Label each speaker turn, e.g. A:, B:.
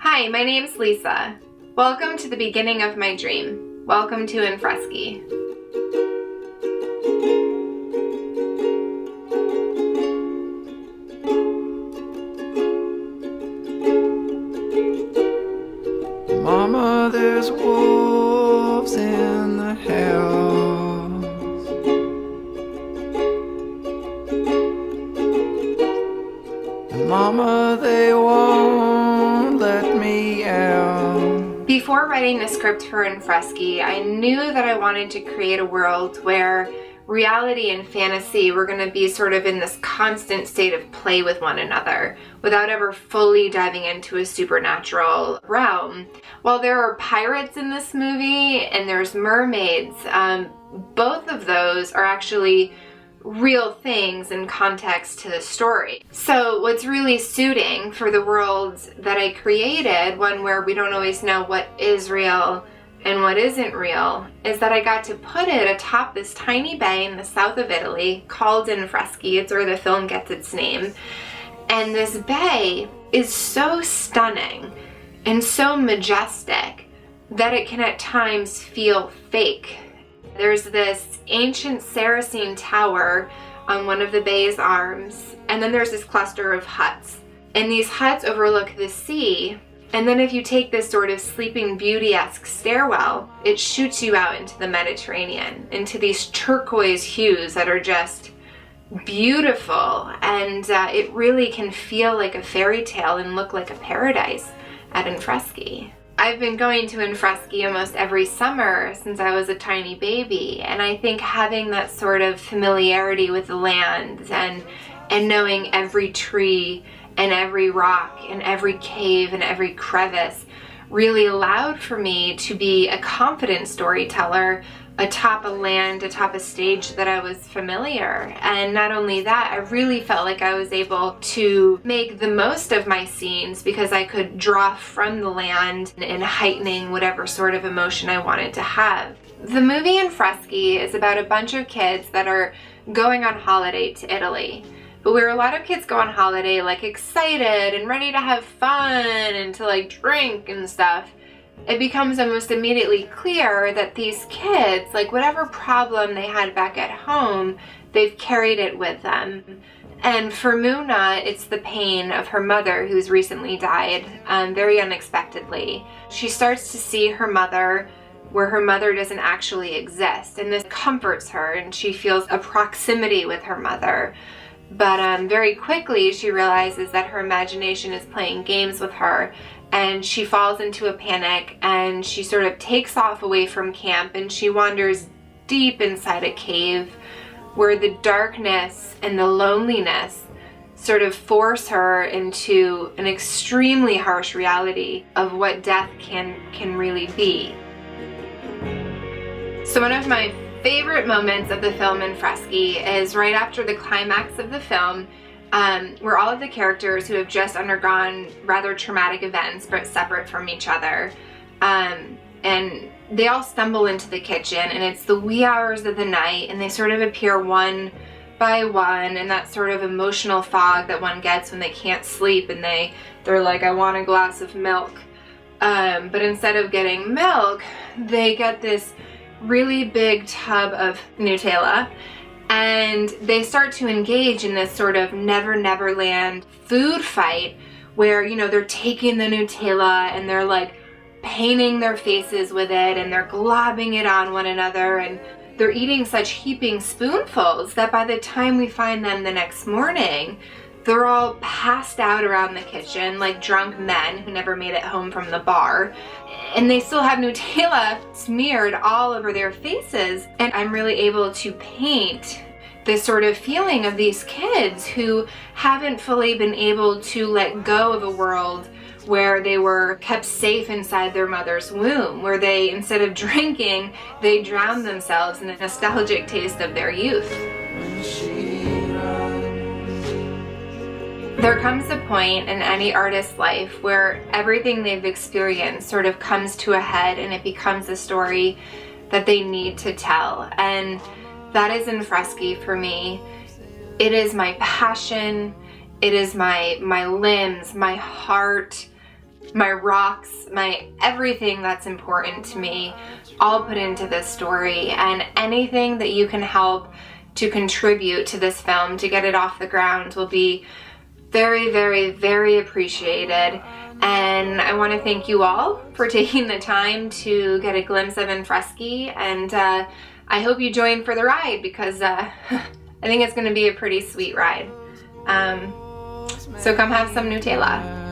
A: Hi, my name's Lisa. Welcome to the beginning of my dream. Welcome to Infreschi.
B: Mama, there's wolves in the house. And Mama, they won't let me out.
A: Before writing the script for Infreschi, I knew that I wanted to create a world where reality and fantasy were going to be sort of in this constant state of play with one another without ever fully diving into a supernatural realm. While there are pirates in this movie and there's mermaids, both of those are actually real things in context to the story. So what's really suiting for the world that I created, one where we don't always know what is real and what isn't real, is that I got to put it atop this tiny bay in the south of Italy called Infreschi. It's where the film gets its name. And this bay is so stunning and so majestic that it can at times feel fake. There's this ancient Saracen tower on one of the bay's arms, and then there's this cluster of huts. And these huts overlook the sea. And then if you take this sort of Sleeping Beauty-esque stairwell, it shoots you out into the Mediterranean, into these turquoise hues that are just beautiful. And it really can feel like a fairy tale and look like a paradise at Infreschi. I've been going to Infreschi almost every summer since I was a tiny baby, and I think having that sort of familiarity with the land and knowing every tree and every rock and every cave and every crevice really allowed for me to be a confident storyteller atop a land, atop a stage that I was familiar. And not only that, I really felt like I was able to make the most of my scenes because I could draw from the land and heightening whatever sort of emotion I wanted to have. The movie Infreschi is about a bunch of kids that are going on holiday to Italy. But where a lot of kids go on holiday like excited and ready to have fun and to like drink and stuff, it becomes almost immediately clear that these kids, like whatever problem they had back at home, they've carried it with them. And for Muna, it's the pain of her mother who's recently died very unexpectedly. She starts to see her mother where her mother doesn't actually exist, and this comforts her and she feels a proximity with her mother. But very quickly she realizes that her imagination is playing games with her, and she falls into a panic and she sort of takes off away from camp and she wanders deep inside a cave where the darkness and the loneliness sort of force her into an extremely harsh reality of what death can really be. So one of my favorite moments of the film Infreschi is right after the climax of the film, where all of the characters who have just undergone rather traumatic events but separate from each other, and they all stumble into the kitchen, and it's the wee hours of the night, and they sort of appear one by one, and that sort of emotional fog that one gets when they can't sleep and they're like, I want a glass of milk. But instead of getting milk, they get this really big tub of Nutella, and they start to engage in this sort of never land food fight where, you know, they're taking the Nutella and they're like painting their faces with it and they're globbing it on one another, and they're eating such heaping spoonfuls that by the time we find them the next morning, they're all passed out around the kitchen like drunk men who never made it home from the bar. And they still have Nutella smeared all over their faces. And I'm really able to paint this sort of feeling of these kids who haven't fully been able to let go of a world where they were kept safe inside their mother's womb, where they, instead of drinking, they drowned themselves in the nostalgic taste of their youth. There comes a point in any artist's life where everything they've experienced sort of comes to a head and it becomes a story that they need to tell. And that is Infreschi for me. It is my passion. It is my limbs, my heart, my rocks, my everything that's important to me, all put into this story. And anything that you can help to contribute to this film to get it off the ground will be very, very, very appreciated. And I want to thank you all for taking the time to get a glimpse of Infreschi, and I hope you join for the ride, because I think it's going to be a pretty sweet ride. So come have some Nutella.